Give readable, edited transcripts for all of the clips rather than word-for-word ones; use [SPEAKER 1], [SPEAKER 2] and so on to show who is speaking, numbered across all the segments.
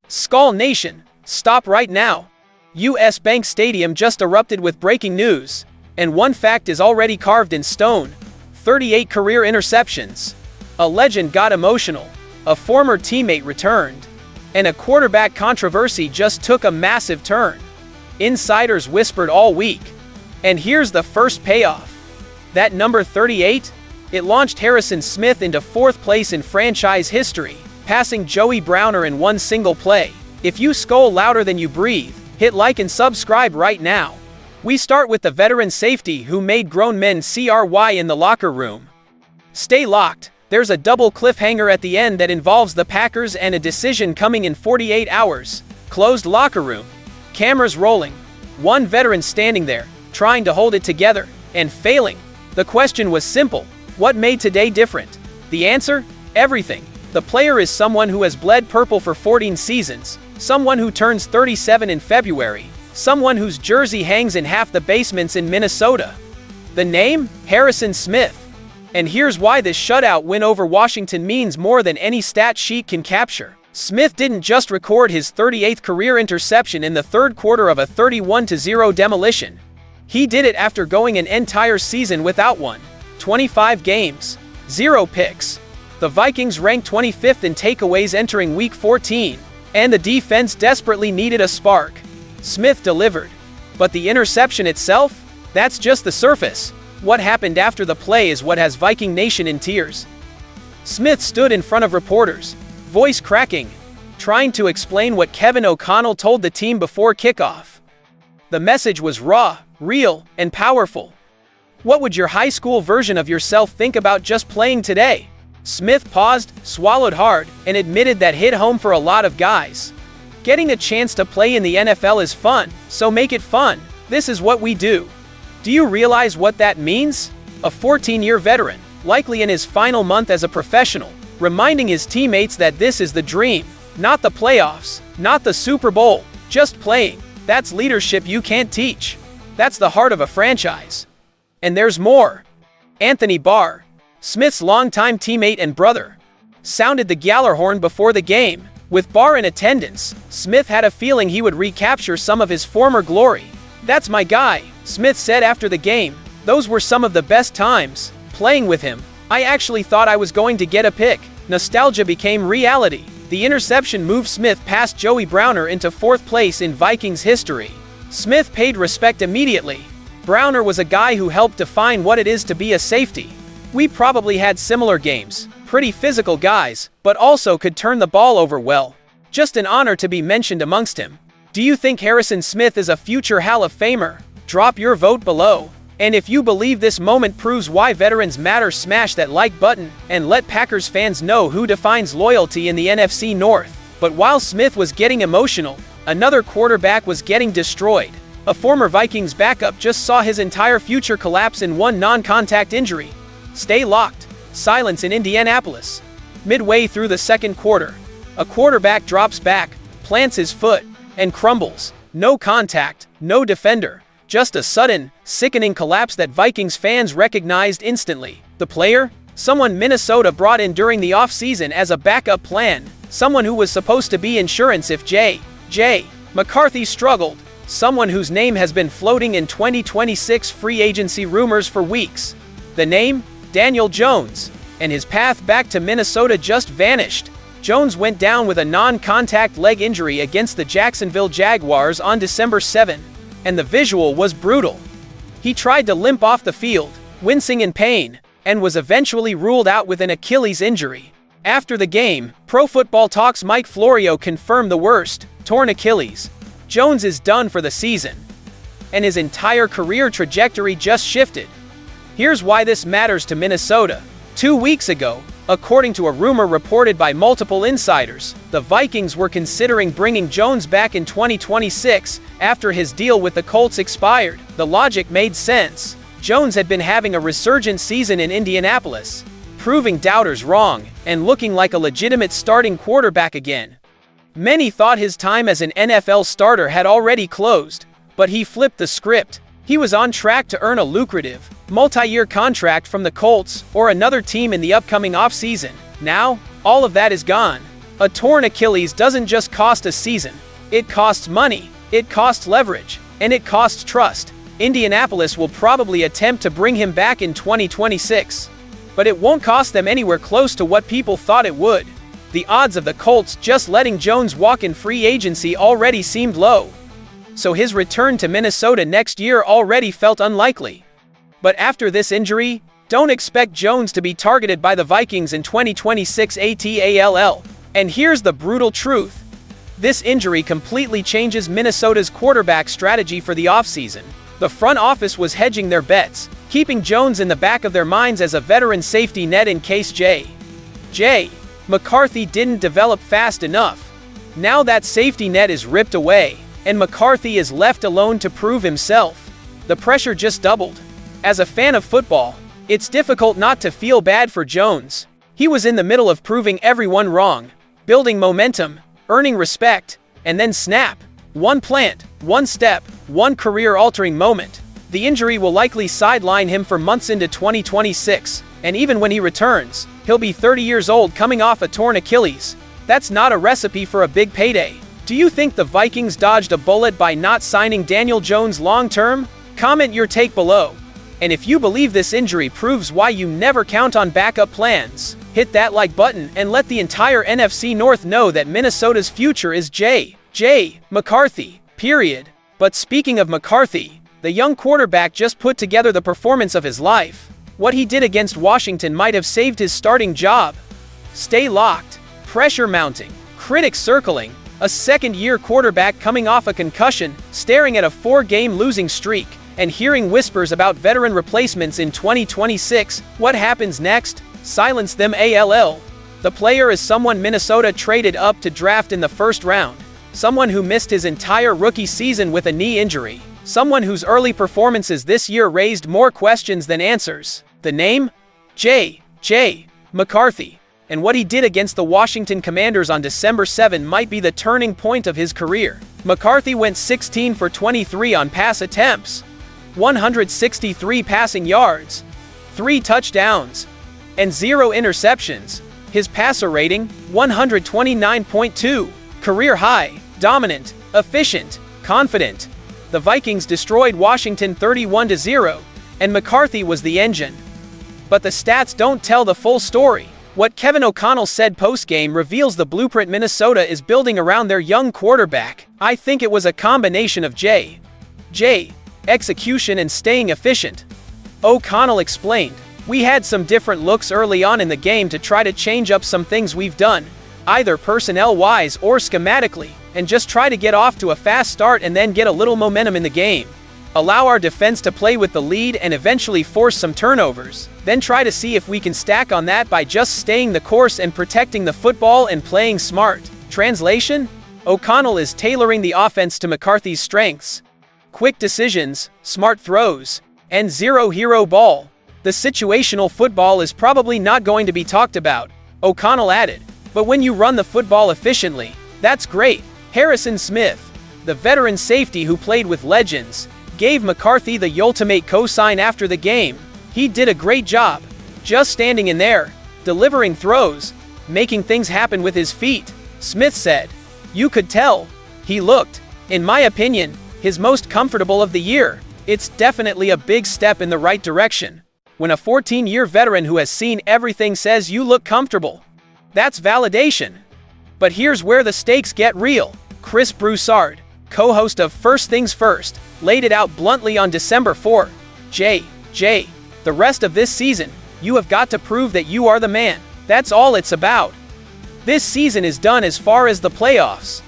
[SPEAKER 1] Skull Nation, stop right now. U.S. Bank Stadium just erupted with breaking news, and one fact is already carved in stone: 38 career interceptions. A legend got emotional, a former teammate returned, and a quarterback controversy just took a massive turn. Insiders whispered all week, and here's the first payoff. That number 38? It launched Harrison Smith into 4th place in franchise history, passing Joey Browner in one single play. If you skull louder than you breathe, hit like and subscribe right now. We start with the veteran safety who made grown men cry in the locker room. Stay locked, there's a double cliffhanger at the end that involves the Packers and a decision coming in 48 hours. Closed locker room. Cameras rolling. One veteran standing there, trying to hold it together, and failing. The question was simple: what made today different? The answer? Everything. The player is someone who has bled purple for 14 seasons, someone who turns 37 in February, someone whose jersey hangs in half the basements in Minnesota. The name? Harrison Smith. And here's why this shutout win over Washington means more than any stat sheet can capture. Smith didn't just record his 38th career interception in the third quarter of a 31-0 demolition. He did it after going an entire season without one. 25 games, 0 picks. The Vikings ranked 25th in takeaways entering Week 14, and the defense desperately needed a spark. Smith delivered. But the interception itself? That's just the surface. What happened after the play is what has Viking Nation in tears. Smith stood in front of reporters, voice cracking, trying to explain what Kevin O'Connell told the team before kickoff. The message was raw, real, and powerful. What would your high school version of yourself think about just playing today? Smith paused, swallowed hard, and admitted that hit home for a lot of guys. Getting a chance to play in the NFL is fun, so make it fun. This is what we do. Do you realize what that means? A 14-year veteran, likely in his final month as a professional, reminding his teammates that this is the dream, not the playoffs, not the Super Bowl, just playing. That's leadership you can't teach. That's the heart of a franchise. And there's more. Anthony Barr, Smith's longtime teammate and brother, sounded the Gjallarhorn before the game. With Barr in attendance, Smith had a feeling he would recapture some of his former glory. "That's my guy," Smith said after the game. "Those were some of the best times, playing with him. I actually thought I was going to get a pick." Nostalgia became reality. The interception moved Smith past Joey Browner into 4th place in Vikings history. Smith paid respect immediately. Browner was a guy who helped define what it is to be a safety. We probably had similar games, pretty physical guys, but also could turn the ball over well. Just an honor to be mentioned amongst him. Do you think Harrison Smith is a future Hall of Famer? Drop your vote below. And if you believe this moment proves why veterans matter, smash that like button and let Packers fans know who defines loyalty in the NFC North. But while Smith was getting emotional, another quarterback was getting destroyed. A former Vikings backup just saw his entire future collapse in one non-contact injury. Stay locked. Silence in Indianapolis. Midway through the second quarter, a quarterback drops back, plants his foot, and crumbles. No contact, no defender. Just a sudden, sickening collapse that Vikings fans recognized instantly. The player? Someone Minnesota brought in during the offseason as a backup plan. Someone who was supposed to be insurance if J. McCarthy struggled. Someone whose name has been floating in 2026 free agency rumors for weeks. The name? Daniel Jones. And his path back to Minnesota just vanished. Jones went down with a non-contact leg injury against the Jacksonville Jaguars on December 7, and the visual was brutal. He tried to limp off the field, wincing in pain, and was eventually ruled out with an Achilles injury. After the game, Pro Football Talk's Mike Florio confirmed the worst: torn Achilles. Jones is done for the season, and his entire career trajectory just shifted. Here's why this matters to Minnesota. 2 weeks ago, according to a rumor reported by multiple insiders, the Vikings were considering bringing Jones back in 2026 after his deal with the Colts expired. The logic made sense. Jones had been having a resurgent season in Indianapolis, proving doubters wrong and looking like a legitimate starting quarterback again. Many thought his time as an NFL starter had already closed, but he flipped the script. He was on track to earn a lucrative, multi-year contract from the Colts or another team in the upcoming offseason. Now, all of that is gone. A torn Achilles doesn't just cost a season. It costs money, it costs leverage, and it costs trust. Indianapolis will probably attempt to bring him back in 2026. But it won't cost them anywhere close to what people thought it would. The odds of the Colts just letting Jones walk in free agency already seemed low. So his return to Minnesota next year already felt unlikely. But after this injury, don't expect Jones to be targeted by the Vikings in 2026 ATALL. And here's the brutal truth. This injury completely changes Minnesota's quarterback strategy for the offseason. The front office was hedging their bets, keeping Jones in the back of their minds as a veteran safety net in case McCarthy didn't develop fast enough. Now that safety net is ripped away, and McCarthy is left alone to prove himself. The pressure just doubled. As a fan of football, it's difficult not to feel bad for Jones. He was in the middle of proving everyone wrong, building momentum, earning respect, and then snap. One plant, one step, one career-altering moment. The injury will likely sideline him for months into 2026, and even when he returns, he'll be 30 years old coming off a torn Achilles. That's not a recipe for a big payday. Do you think the Vikings dodged a bullet by not signing Daniel Jones long-term? Comment your take below. And if you believe this injury proves why you never count on backup plans, hit that like button and let the entire NFC North know that Minnesota's future is McCarthy, period. But speaking of McCarthy, the young quarterback just put together the performance of his life. What he did against Washington might have saved his starting job. Stay locked, pressure mounting, critics circling, a second-year quarterback coming off a concussion, staring at a 4-game losing streak, and hearing whispers about veteran replacements in 2026. What happens next? Silence them ALL. The player is someone Minnesota traded up to draft in the first round. Someone who missed his entire rookie season with a knee injury. Someone whose early performances this year raised more questions than answers. The name? McCarthy. And what he did against the Washington Commanders on December 7 might be the turning point of his career. McCarthy went 16 for 23 on pass attempts, 163 passing yards, 3 touchdowns, and 0 interceptions. His passer rating, 129.2. Career high, dominant, efficient, confident. The Vikings destroyed Washington 31-0, and McCarthy was the engine. But the stats don't tell the full story. What Kevin O'Connell said post-game reveals the blueprint Minnesota is building around their young quarterback. I think it was a combination of execution and staying efficient. O'Connell explained, "We had some different looks early on in the game to try to change up some things we've done, either personnel-wise or schematically, and just try to get off to a fast start and then get a little momentum in the game. Allow our defense to play with the lead and eventually force some turnovers. Then try to see if we can stack on that by just staying the course and protecting the football and playing smart." Translation? O'Connell is tailoring the offense to McCarthy's strengths. Quick decisions, smart throws, and zero hero ball. The situational football is probably not going to be talked about, O'Connell added. But when you run the football efficiently, that's great. Harrison Smith, the veteran safety who played with legends, gave McCarthy the ultimate cosign after the game. He did a great job, just standing in there, delivering throws, making things happen with his feet, Smith said. You could tell. He looked, in my opinion, his most comfortable of the year. It's definitely a big step in the right direction. When a 14-year veteran who has seen everything says you look comfortable, that's validation. But here's where the stakes get real. Chris Broussard, co-host of First Things First, laid it out bluntly on December 4. The rest of this season, you have got to prove that you are the man. That's all it's about. This season is done as far as the playoffs.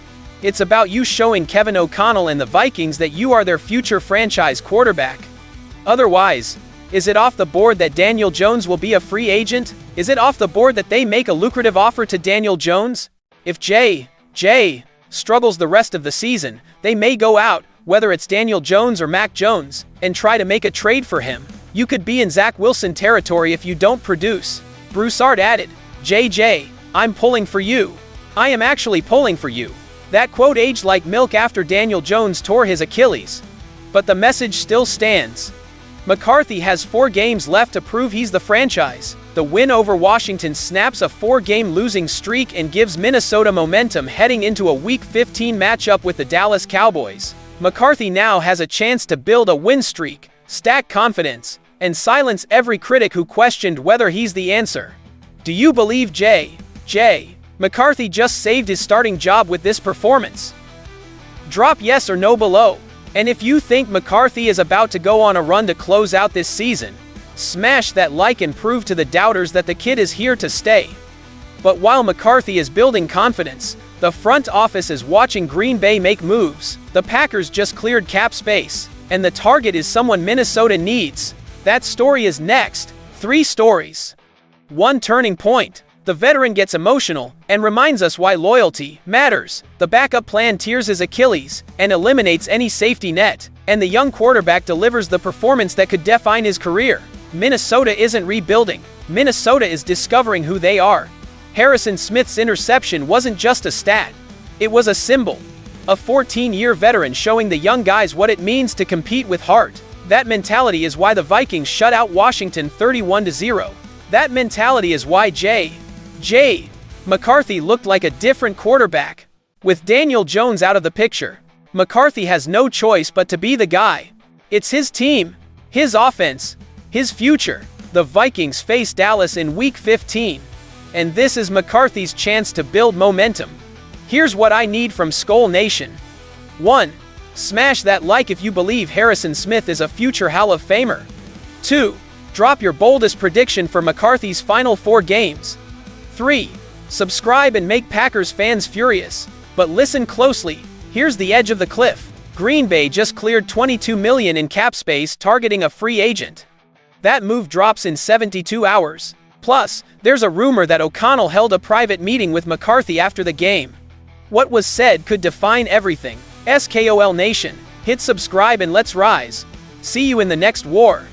[SPEAKER 1] It's about you showing Kevin O'Connell and the Vikings that you are their future franchise quarterback. Otherwise, is it off the board that Daniel Jones will be a free agent? Is it off the board that they make a lucrative offer to Daniel Jones? If struggles the rest of the season, they may go out, whether it's Daniel Jones or Mac Jones, and try to make a trade for him. You could be in Zach Wilson territory if you don't produce. Broussard added, I'm pulling for you. I am actually pulling for you. That quote aged like milk after Daniel Jones tore his Achilles. But the message still stands. McCarthy has 4 games left to prove he's the franchise The win over Washington snaps a 4-game losing streak and gives Minnesota momentum heading into a Week 15 matchup with the Dallas Cowboys. McCarthy now has a chance to build a win streak, stack confidence, and silence every critic who questioned whether he's the answer. Do you believe J. McCarthy just saved his starting job with this performance? Drop yes or no below. And if you think McCarthy is about to go on a run to close out this season, smash that like and prove to the doubters that the kid is here to stay. But while McCarthy is building confidence, the front office is watching Green Bay make moves. The Packers just cleared cap space, and the target is someone Minnesota needs. That story is next. 3 stories. 1 turning point. The veteran gets emotional and reminds us why loyalty matters. The backup plan tears his Achilles and eliminates any safety net, and the young quarterback delivers the performance that could define his career. Minnesota isn't rebuilding. Minnesota is discovering who they are. Harrison Smith's interception wasn't just a stat. It was a symbol. A 14-year veteran showing the young guys what it means to compete with heart. That mentality is why the Vikings shut out Washington 31-0. That mentality is why J. McCarthy looked like a different quarterback. With Daniel Jones out of the picture, McCarthy has no choice but to be the guy. It's his team, his offense, his future. The Vikings face Dallas in Week 15, and this is McCarthy's chance to build momentum. Here's what I need from Skol Nation. 1. Smash that like if you believe Harrison Smith is a future Hall of Famer. 2. Drop your boldest prediction for McCarthy's final 4 games. 3. Subscribe and make Packers fans furious. But listen closely, here's the edge of the cliff. Green Bay just cleared $22 million in cap space targeting a free agent. That move drops in 72 hours. Plus, there's a rumor that O'Connell held a private meeting with McCarthy after the game. What was said could define everything. Skol Nation, hit subscribe and let's rise. See you in the next war.